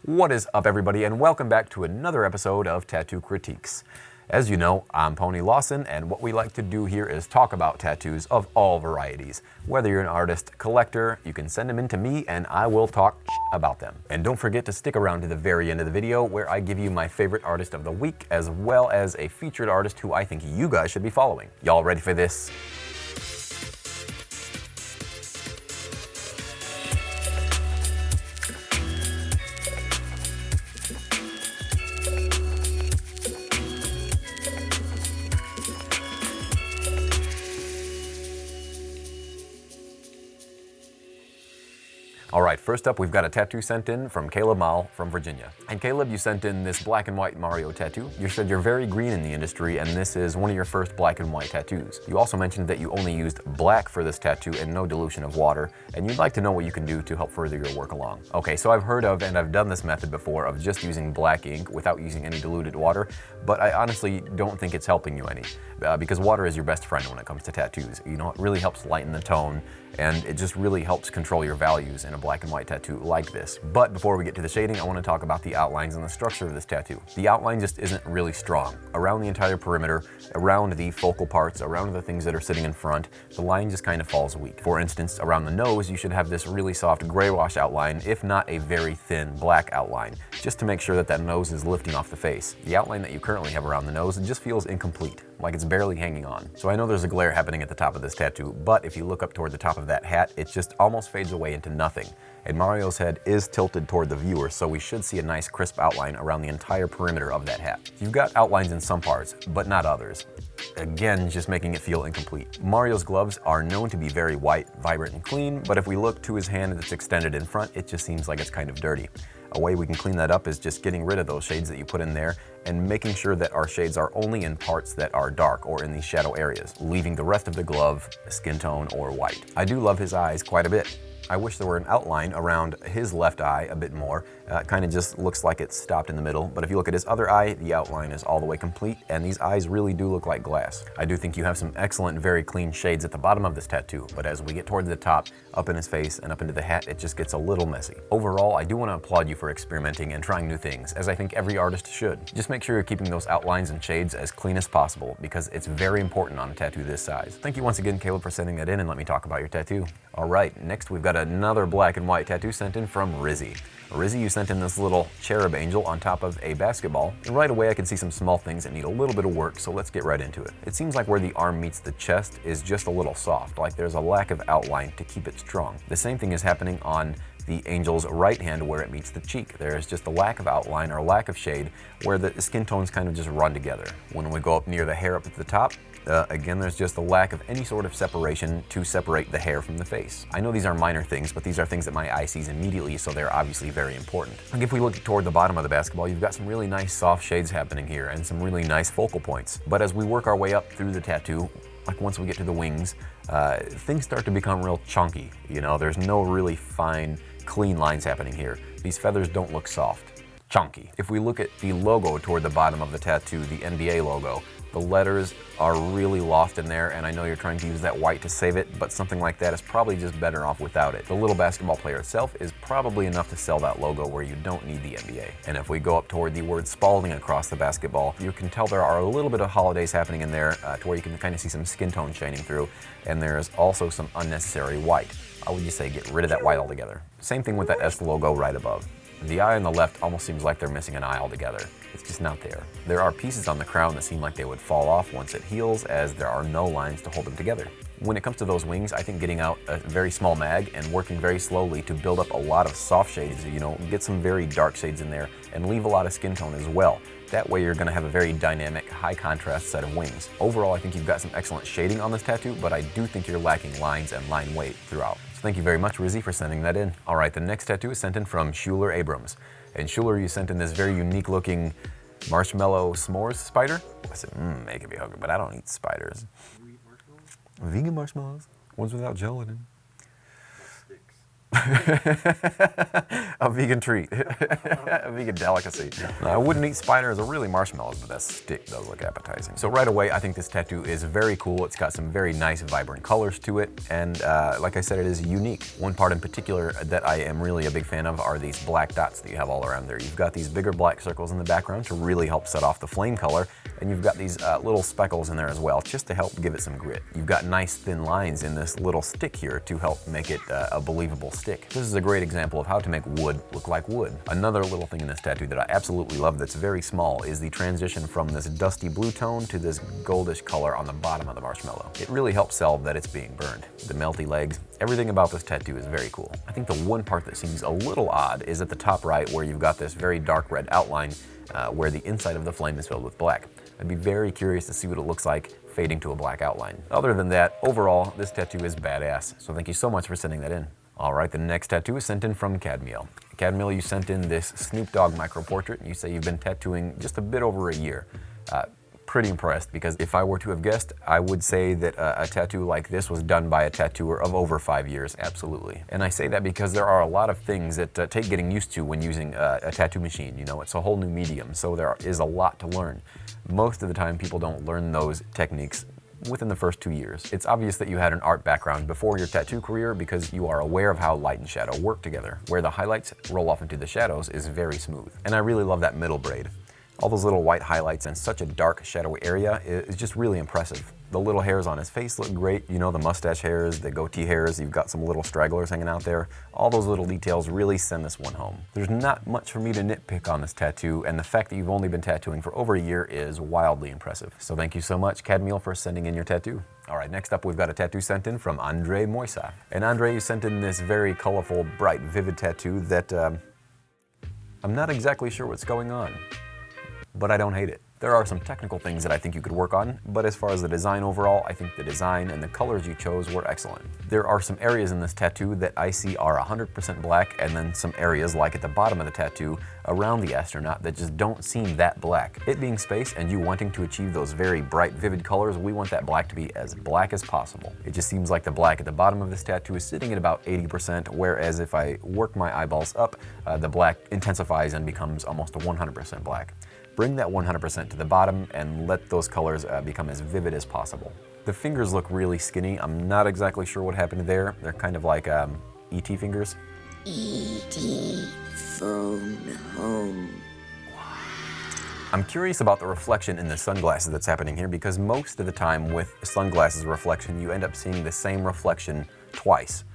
What is up, everybody, and welcome back to another episode of Tattoo Critiques. As you know, I'm Pony Lawson, and what we like to do here is talk about tattoos of all varieties. Whether you're an artist, collector, you can send them in to me and I will talk about them. And don't forget to stick around to the very end of the video where I give you my favorite artist of the week, as well as a featured artist who I think you guys should be following. Y'all ready for this? All right, first up, we've got a tattoo sent in from Calebmal from Virginia. And Caleb, you sent in this black and white Mario tattoo. You said you're very green in the industry, and this is one of your first black and white tattoos. You also mentioned that you only used black for this tattoo and no dilution of water, and you'd like to know what you can do to help further your work along. Okay, so I've heard of and I've done this method before of just using black ink without using any diluted water, but I honestly don't think it's helping you any, because water is your best friend when it comes to tattoos. You know, it really helps lighten the tone, and it just really helps control your values in a black and white tattoo like this. But before we get to the shading, I want to talk about the outlines and the structure of this tattoo. The outline just isn't really strong. Around the entire perimeter, around the focal parts, around the things that are sitting in front, the line just kind of falls weak. For instance, around the nose, you should have this really soft gray wash outline, if not a very thin black outline, just to make sure that that nose is lifting off the face. The outline that you currently have around the nose, it just feels incomplete, like it's barely hanging on. So I know there's a glare happening at the top of this tattoo, but if you look up toward the top of that hat, it just almost fades away into nothing. And Mario's head is tilted toward the viewer, so we should see a nice crisp outline around the entire perimeter of that hat. You've got outlines in some parts, but not others. Again, just making it feel incomplete. Mario's gloves are known to be very white, vibrant, and clean, but if we look to his hand that's extended in front, it just seems like it's kind of dirty. A way we can clean that up is just getting rid of those shades that you put in there and making sure that our shades are only in parts that are dark or in these shadow areas, leaving the rest of the glove skin tone or white. I do love his eyes quite a bit. I wish there were an outline around his left eye a bit more. Kind of just looks like it's stopped in the middle, but if you look at his other eye, the outline is all the way complete, and these eyes really do look like glass. I do think you have some excellent, very clean shades at the bottom of this tattoo, but as we get towards the top, up in his face and up into the hat, it just gets a little messy. Overall, I do want to applaud you for experimenting and trying new things, as I think every artist should. Just make sure you're keeping those outlines and shades as clean as possible, because it's very important on a tattoo this size. Thank you once again, Caleb, for sending that in, and let me talk about your tattoo. All right, next we've got another black and white tattoo sent in from Rizzy. Rizzy, you sent in this little cherub angel on top of a basketball, and right away I can see some small things that need a little bit of work, so let's get right into it. It seems like where the arm meets the chest is just a little soft, like there's a lack of outline to keep it strong. The same thing is happening on the angel's right hand where it meets the cheek. There's just a lack of outline or lack of shade where the skin tones kind of just run together. When we go up near the hair up at the top, again, there's just a lack of any sort of separation to separate the hair from the face. I know these are minor things, but these are things that my eye sees immediately, so they're obviously very important. Like if we look toward the bottom of the basketball, you've got some really nice soft shades happening here and some really nice focal points. But as we work our way up through the tattoo, like once we get to the wings, things start to become real chunky. You know, there's no really fine, clean lines happening here. These feathers don't look soft. Chunky. If we look at the logo toward the bottom of the tattoo, the NBA logo, the letters are really lost in there, and I know you're trying to use that white to save it, but something like that is probably just better off without it. The little basketball player itself is probably enough to sell that logo where you don't need the NBA. And if we go up toward the word Spalding across the basketball, you can tell there are a little bit of holidays happening in there to where you can kind of see some skin tone shining through, and there's also some unnecessary white. I would just say get rid of that white altogether. Same thing with that S logo right above. The eye on the left almost seems like they're missing an eye altogether. It's just not there. There are pieces on the crown that seem like they would fall off once it heals, as there are no lines to hold them together. When it comes to those wings, I think getting out a very small mag and working very slowly to build up a lot of soft shades, you know, get some very dark shades in there and leave a lot of skin tone as well. That way you're gonna have a very dynamic, high contrast set of wings. Overall, I think you've got some excellent shading on this tattoo, but I do think you're lacking lines and line weight throughout. So thank you very much, Rizzy, for sending that in. All right, the next tattoo is sent in from Schuyler Abrams. And Schuyler, you sent in this very unique looking marshmallow s'mores spider. I said, making me hungry, but I don't eat spiders. Vegan marshmallows? Ones without gelatin. Sticks. A vegan treat, a vegan delicacy. I wouldn't eat spiders or really marshmallows, but that stick does look appetizing. So right away, I think this tattoo is very cool. It's got some very nice, vibrant colors to it, and like I said, it is unique. One part in particular that I am really a big fan of are these black dots that you have all around there. You've got these bigger black circles in the background to really help set off the flame color, and you've got these little speckles in there as well, just to help give it some grit. You've got nice thin lines in this little stick here to help make it a believable stick. This is a great example of how to make wood look like wood. Another little thing in this tattoo that I absolutely love that's very small is the transition from this dusty blue tone to this goldish color on the bottom of the marshmallow. It really helps sell that it's being burned. The melty legs, everything about this tattoo is very cool. I think the one part that seems a little odd is at the top right, where you've got this very dark red outline where the inside of the flame is filled with black. I'd be very curious to see what it looks like fading to a black outline. Other than that, overall, this tattoo is badass, so thank you so much for sending that in. All right, the next tattoo is sent in from Cadmiel. Cadmiel, you sent in this Snoop Dogg micro-portrait, and you say you've been tattooing just a bit over a year. Pretty impressed, because if I were to have guessed, I would say that a tattoo like this was done by a tattooer of over 5 years, absolutely. And I say that because there are a lot of things that take getting used to when using a tattoo machine. You know, it's a whole new medium, so there is a lot to learn. Most of the time, people don't learn those techniques within the first 2 years. It's obvious that you had an art background before your tattoo career because you are aware of how light and shadow work together. Where the highlights roll off into the shadows is very smooth. And I really love that middle braid. All those little white highlights in such a dark, shadowy area is just really impressive. The little hairs on his face look great. You know, the mustache hairs, the goatee hairs, you've got some little stragglers hanging out there. All those little details really send this one home. There's not much for me to nitpick on this tattoo, and the fact that you've only been tattooing for over a year is wildly impressive. So thank you so much, Cadmiel, for sending in your tattoo. All right, next up we've got a tattoo sent in from Andrei Moisa. And Andrei, you sent in this very colorful, bright, vivid tattoo that I'm not exactly sure what's going on, but I don't hate it. There are some technical things that I think you could work on, but as far as the design overall, I think the design and the colors you chose were excellent. There are some areas in this tattoo that I see are 100% black, and then some areas, like at the bottom of the tattoo, around the astronaut, that just don't seem that black. It being space and you wanting to achieve those very bright, vivid colors, we want that black to be as black as possible. It just seems like the black at the bottom of this tattoo is sitting at about 80%, whereas if I work my eyeballs up, the black intensifies and becomes almost 100% black. Bring that 100% to the bottom and let those colors become as vivid as possible. The fingers look really skinny. I'm not exactly sure what happened there. They're kind of like E.T. fingers. E.T. phone home. I'm curious about the reflection in the sunglasses that's happening here, because most of the time with sunglasses reflection, you end up seeing the same reflection twice,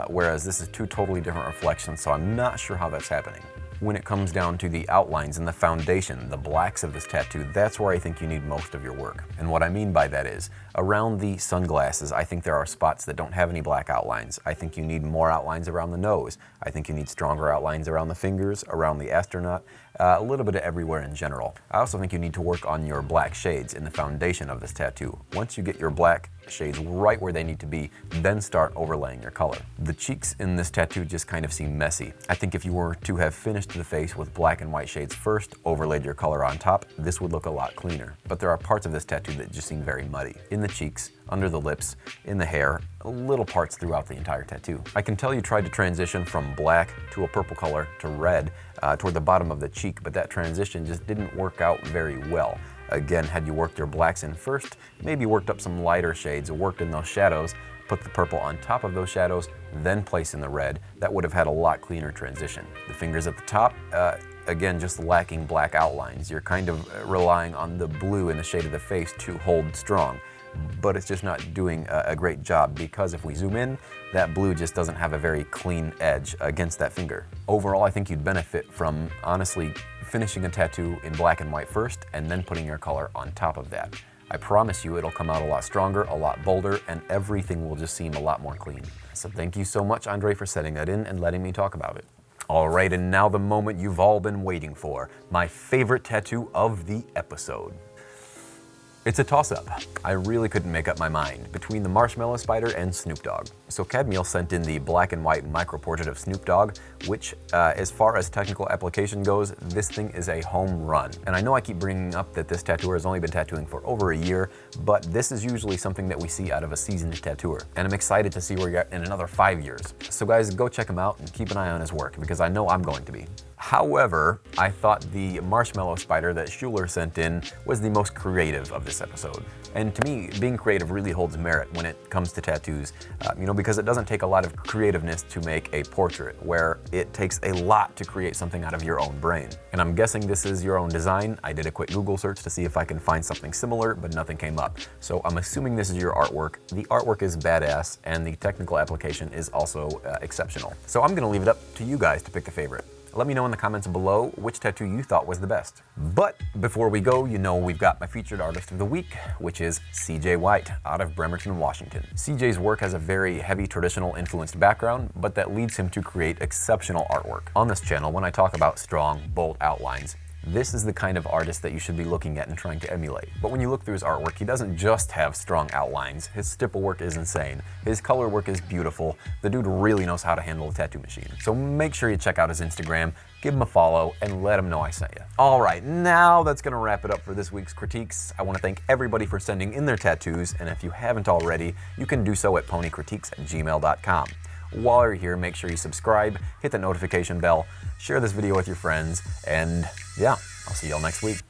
whereas this is two totally different reflections, so I'm not sure how that's happening. When it comes down to the outlines and the foundation, the blacks of this tattoo, that's where I think you need most of your work. And what I mean by that is, around the sunglasses, I think there are spots that don't have any black outlines. I think you need more outlines around the nose. I think you need stronger outlines around the fingers, around the astronaut, a little bit of everywhere in general. I also think you need to work on your black shades in the foundation of this tattoo. Once you get your black shades right where they need to be, then start overlaying your color. The cheeks in this tattoo just kind of seem messy. I think if you were to have finished the face with black and white shades first, overlaid your color on top, this would look a lot cleaner. But there are parts of this tattoo that just seem very muddy. In the cheeks, under the lips, in the hair, little parts throughout the entire tattoo. I can tell you tried to transition from black to a purple color to red toward the bottom of the cheek, but that transition just didn't work out very well. Again, had you worked your blacks in first, maybe worked up some lighter shades, worked in those shadows, put the purple on top of those shadows, then place in the red, that would have had a lot cleaner transition. The fingers at the top, again, just lacking black outlines. You're kind of relying on the blue in the shade of the face to hold strong, but it's just not doing a great job, because if we zoom in, that blue just doesn't have a very clean edge against that finger. Overall, I think you'd benefit from, honestly, finishing a tattoo in black and white first, and then putting your color on top of that. I promise you it'll come out a lot stronger, a lot bolder, and everything will just seem a lot more clean. So thank you so much, Andrei, for setting that in and letting me talk about it. All right, and now the moment you've all been waiting for, my favorite tattoo of the episode. It's a toss-up. I really couldn't make up my mind between the marshmallow spider and Snoop Dogg. So Cadmiel sent in the black and white micro-portrait of Snoop Dogg, which, as far as technical application goes, this thing is a home run. And I know I keep bringing up that this tattooer has only been tattooing for over a year, but this is usually something that we see out of a seasoned tattooer. And I'm excited to see where you're at in another 5 years. So guys, go check him out and keep an eye on his work, because I know I'm going to be. However, I thought the marshmallow spider that Schuyler sent in was the most creative of this episode. And to me, being creative really holds merit when it comes to tattoos, because it doesn't take a lot of creativeness to make a portrait, where it takes a lot to create something out of your own brain. And I'm guessing this is your own design. I did a quick Google search to see if I can find something similar, but nothing came up. So I'm assuming this is your artwork. The artwork is badass, and the technical application is also exceptional. So I'm gonna leave it up to you guys to pick a favorite. Let me know in the comments below which tattoo you thought was the best. But before we go, we've got my featured artist of the week, which is CJ White out of Bremerton, Washington. CJ's work has a very heavy traditional influenced background, but that leads him to create exceptional artwork. On this channel, when I talk about strong, bold outlines, this is the kind of artist that you should be looking at and trying to emulate. But when you look through his artwork, he doesn't just have strong outlines. His stipple work is insane. His color work is beautiful. The dude really knows how to handle a tattoo machine. So make sure you check out his Instagram, give him a follow, and let him know I sent you. All right, now that's gonna wrap it up for this week's critiques. I wanna thank everybody for sending in their tattoos, and if you haven't already, you can do so at ponycritiques@gmail.com. While you're here, make sure you subscribe, hit the notification bell, share this video with your friends, and yeah, I'll see y'all next week.